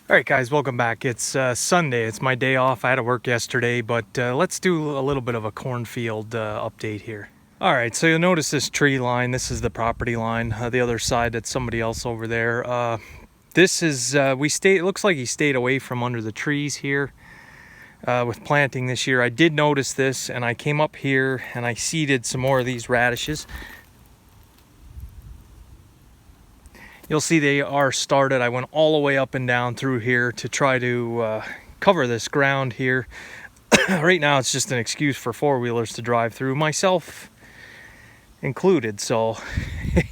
All right, guys, welcome back. It's Sunday. It's my day off. I had to work yesterday, but let's do a little bit of a cornfield update here. All right, so you'll notice this tree line. This is the property line. The other side, that's somebody else over there. This is, it looks like he stayed away from under the trees here with planting this year. I did notice this, and I came up here and I seeded some more of these radishes. You'll see they are started. I went all the way up and down through here to try to cover this ground here. Right now it's just an excuse for four-wheelers to drive through, myself included, so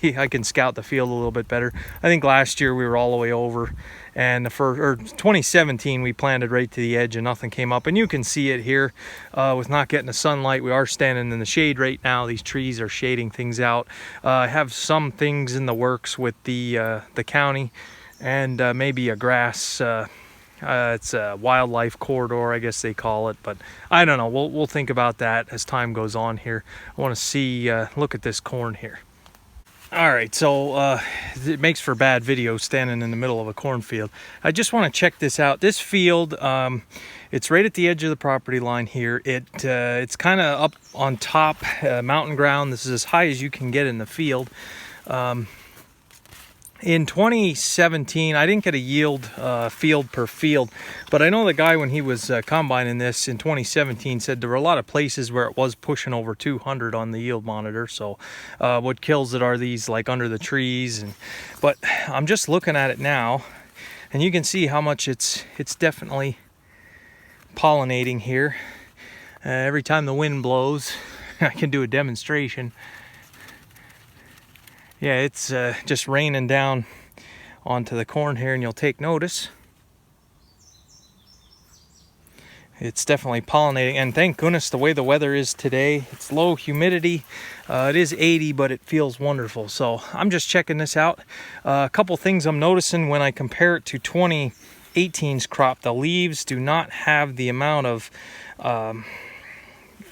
I can scout the field a little bit better. I think last year we were all the way over, and for 2017 we planted right to the edge and nothing came up, and you can see it here with not getting the sunlight. We are standing in the shade right now. These trees are shading things out. I have some things in the works with the county, and maybe a grass it's a wildlife corridor, I guess they call it, but I don't know. We'll think about that as time goes on here. I want to see, look at this corn here. All right, so it makes for bad video standing in the middle of a cornfield. I just want to check this out. This field, it's right at the edge of the property line here. It's kind of up on top, mountain ground. This is as high as you can get in the field. In 2017, I didn't get a yield field per field, but I know the guy, when he was combining this in 2017, said there were a lot of places where it was pushing over 200 on the yield monitor. So what kills it are these like under the trees. But I'm just looking at it now, and you can see how much it's definitely pollinating here. Every time the wind blows, I can do a demonstration. Yeah, it's just raining down onto the corn here, and you'll take notice. It's definitely pollinating, and thank goodness the way the weather is today. It's low humidity. It is 80, but it feels wonderful. So I'm just checking this out. A couple things I'm noticing when I compare it to 2018's crop. The leaves do not have the amount of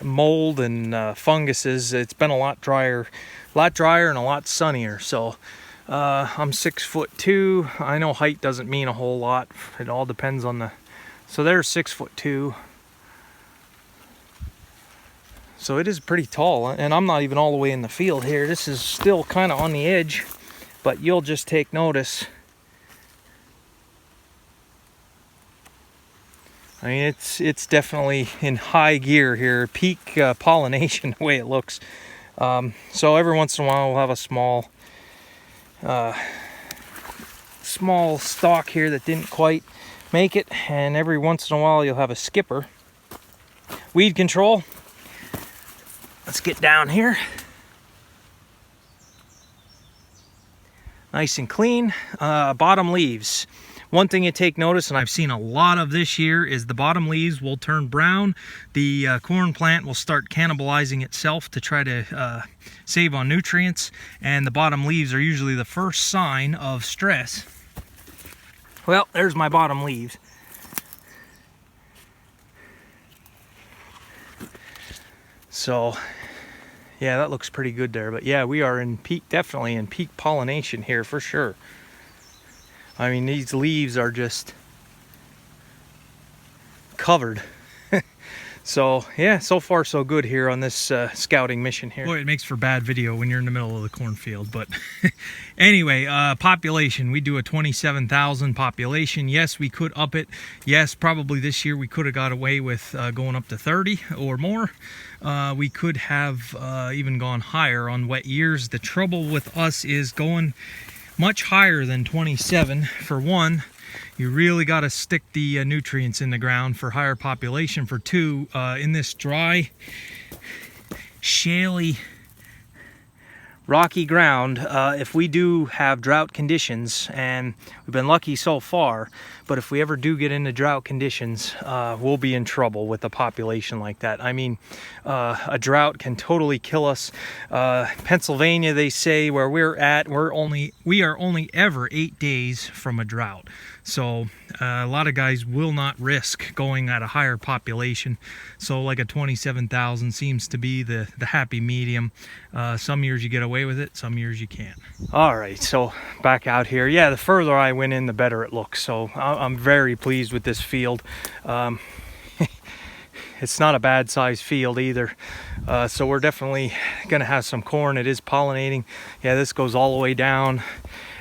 mold and funguses. It's been a lot drier and a lot sunnier. So I'm 6'2". I know height doesn't mean a whole lot. It all depends on the, so there's 6'2". So it is pretty tall, and I'm not even all the way in the field here. This is still kind of on the edge, but you'll just take notice. I mean, it's definitely in high gear here, peak pollination the way it looks. So every once in a while we'll have a small stalk here that didn't quite make it, and every once in a while you'll have a skipper. Weed control. Let's get down here. Nice and clean. Bottom leaves. One thing you take notice, and I've seen a lot of this year, is the bottom leaves will turn brown. The corn plant will start cannibalizing itself to try to save on nutrients, and the bottom leaves are usually the first sign of stress. Well, there's my bottom leaves. So yeah, that looks pretty good there. But yeah, we are in peak, definitely in peak pollination here for sure. I mean, these leaves are just covered. So yeah, so far so good here on this scouting mission here. Boy, it makes for bad video when you're in the middle of the cornfield. But anyway, population, we do a 27,000 population. Yes, we could up it. Yes, probably this year we could have got away with going up to 30 or more. We could have even gone higher on wet years. The trouble with us is going much higher than 27. For one, you really got to stick the nutrients in the ground for higher population. For two, in this dry, shaly, rocky ground, if we do have drought conditions, and we've been lucky so far, but if we ever do get into drought conditions, we'll be in trouble with a population like that. I mean, a drought can totally kill us. Pennsylvania, they say, where we're at, we are only ever 8 days from a drought. So a lot of guys will not risk going at a higher population. So like a 27,000 seems to be the happy medium. Some years you get away with it, some years you can't. All right, so back out here. Yeah, the further I went in, the better it looks. So I'm very pleased with this field. It's not a bad sized field either. So we're definitely gonna have some corn. It is pollinating. Yeah, this goes all the way down,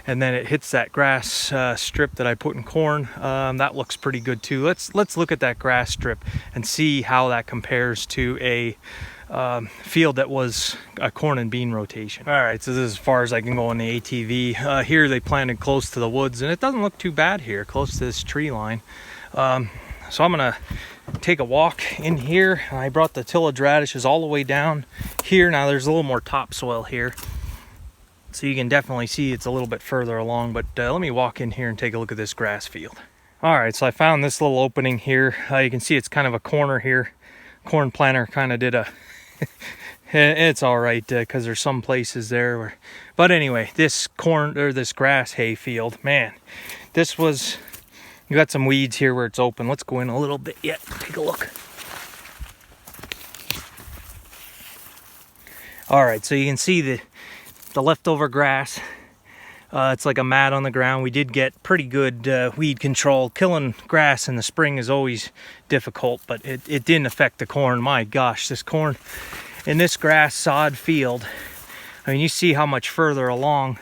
and then it hits that grass strip that I put in corn. That looks pretty good too. Let's look at that grass strip and see how that compares to a field that was a corn and bean rotation. All right, so this is as far as I can go in the ATV. Here they planted close to the woods, and it doesn't look too bad here, close to this tree line. So I'm gonna take a walk in here. I brought the tillage radishes all the way down here. Now there's a little more topsoil here, so you can definitely see it's a little bit further along, but let me walk in here and take a look at this grass field. All right, so I found this little opening here. You can see it's kind of a corner here. Corn planter kind of did a it's all right because there's some places there where, but anyway, this corn or this grass hay field, man, this was, you got some weeds here where it's open. Let's go in a little bit yet, take a look. All right, so you can see the leftover grass. It's like a mat on the ground. We did get pretty good weed control. Killing grass in the spring is always difficult, but it didn't affect the corn. My gosh, this corn in this grass sod field, I mean, you see how much further along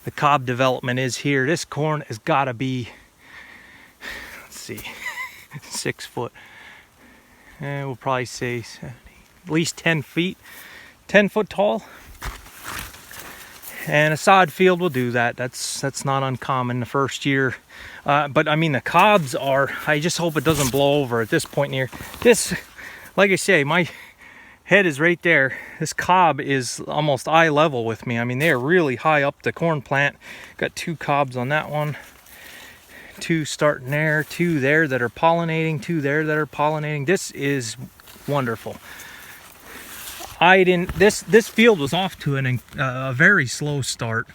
the cob development is here. This corn has got to be, let's see, 6 foot. We'll probably say 70, at least 10 feet, 10 foot tall. And a sod field will do that. That's not uncommon the first year. But I mean, the cobs are, I just hope it doesn't blow over at this point here. This, like I say, my head is right there. This cob is almost eye level with me. I mean, they're really high up the corn plant. Got 2 cobs on that one. 2 starting there, 2 there that are pollinating, 2 there that are pollinating. This is wonderful. This field was off to a very slow start.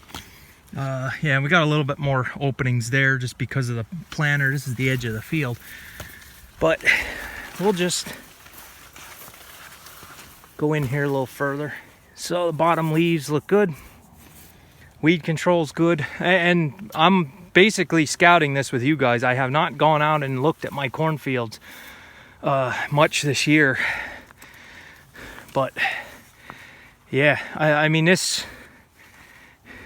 Yeah, we got a little bit more openings there just because of the planter. This is the edge of the field. But we'll just go in here a little further. So the bottom leaves look good. Weed control's good. And I'm basically scouting this with you guys. I have not gone out and looked at my cornfields much this year. But yeah, I mean, this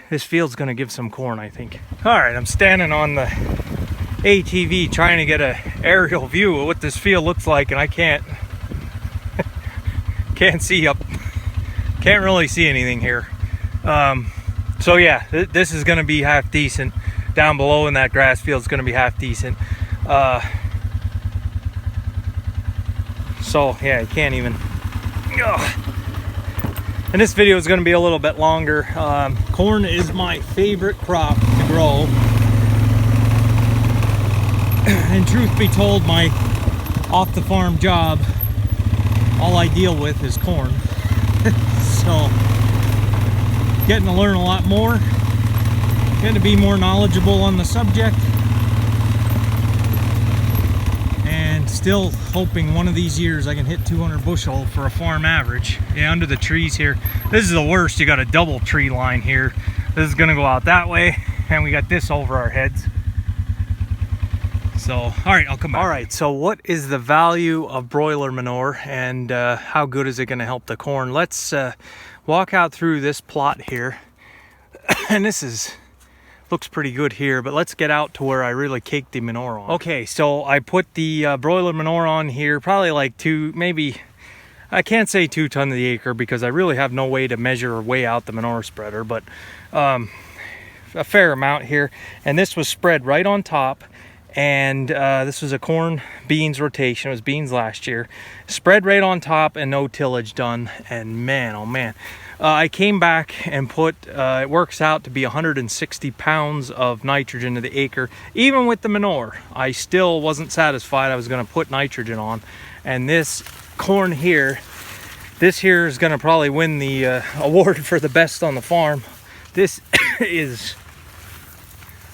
field's gonna give some corn, I think. All right, I'm standing on the ATV trying to get an aerial view of what this field looks like, and I can't see up, can't really see anything here. So yeah, this is gonna be half decent. Down below in that grass field is gonna be half decent. So yeah, you can't even. And this video is going to be a little bit longer. Corn is my favorite crop to grow. And truth be told, my off the farm job, all I deal with is corn. So getting to learn a lot more, getting to be more knowledgeable on the subject. Still hoping one of these years I can hit 200 bushel for a farm average. Yeah, under the trees here. This is the worst. You got a double tree line here. This is gonna go out that way, and we got this over our heads. So, all right, I'll come back. All right, so what is the value of broiler manure, and how good is it gonna help the corn? Let's walk out through this plot here. And this looks pretty good here, but let's get out to where I really caked the manure on. Okay, so I put the broiler manure on here, probably like 2, maybe, I can't say 2 tons to the acre because I really have no way to measure or weigh out the manure spreader, but a fair amount here. And this was spread right on top, and this was a corn beans rotation. It was beans last year. Spread right on top and no tillage done, and man, oh man. I came back and put, it works out to be 160 pounds of nitrogen to the acre. Even with the manure, I still wasn't satisfied. I was gonna put nitrogen on. And this corn here, this here is gonna probably win the award for the best on the farm. This is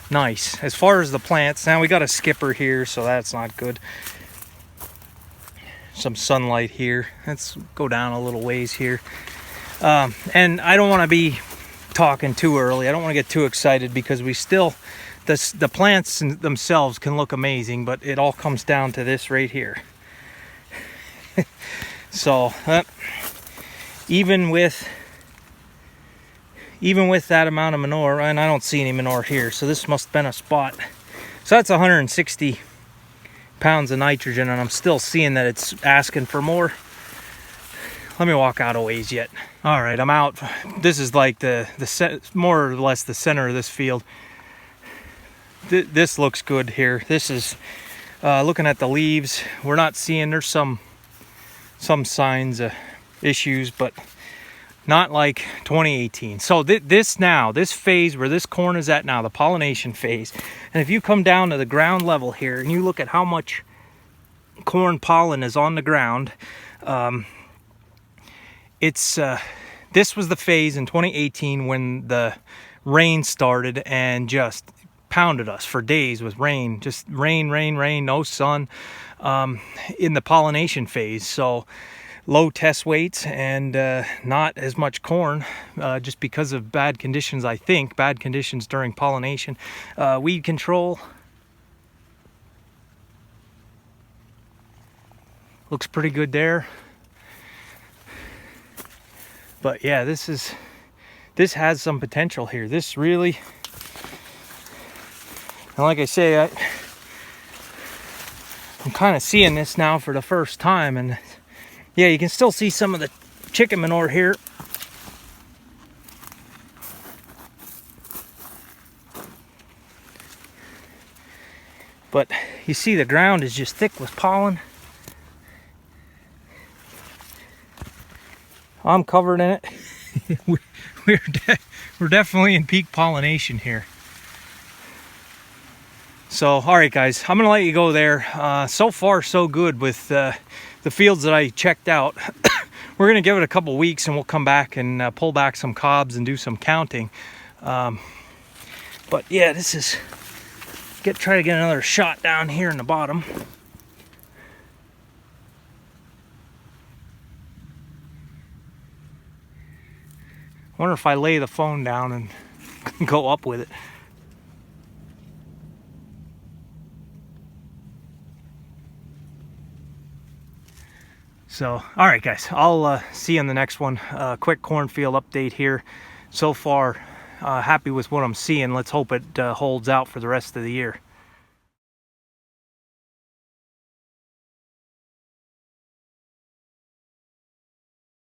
nice. As far as the plants, now we got a skipper here, so that's not good. Some sunlight here. Let's go down a little ways here. And I don't want to be talking too early. I don't want to get too excited because we still, the plants themselves can look amazing, but it all comes down to this right here. So even with that amount of manure, and I don't see any manure here, so this must have been a spot. So that's 160 pounds of nitrogen, and I'm still seeing that it's asking for more. Let me walk out a ways yet. All right, I'm out. This is like more or less the center of this field. This looks good here. This is looking at the leaves. We're not seeing, there's some signs of issues, but not like 2018. So this phase where this corn is at now, the pollination phase, and if you come down to the ground level here and you look at how much corn pollen is on the ground, this was the phase in 2018 when the rain started and just pounded us for days with rain, just rain, no sun, in the pollination phase. So low test weights and not as much corn, just because of bad conditions. I think bad conditions during pollination. Weed control looks pretty good there. But yeah, this has some potential here. This really, and like I say, I'm kind of seeing this now for the first time, and yeah, you can still see some of the chicken manure here. But you see the ground is just thick with pollen. I'm covered in it. We're definitely in peak pollination here. So, all right, guys, I'm gonna let you go there. So far, so good with the fields that I checked out. We're gonna give it a couple weeks, and we'll come back and pull back some cobs and do some counting. But yeah, this is try to get another shot down here in the bottom. I wonder if I lay the phone down and go up with it. So, all right, guys, I'll see you in the next one. Quick cornfield update here. So far, happy with what I'm seeing. Let's hope it holds out for the rest of the year.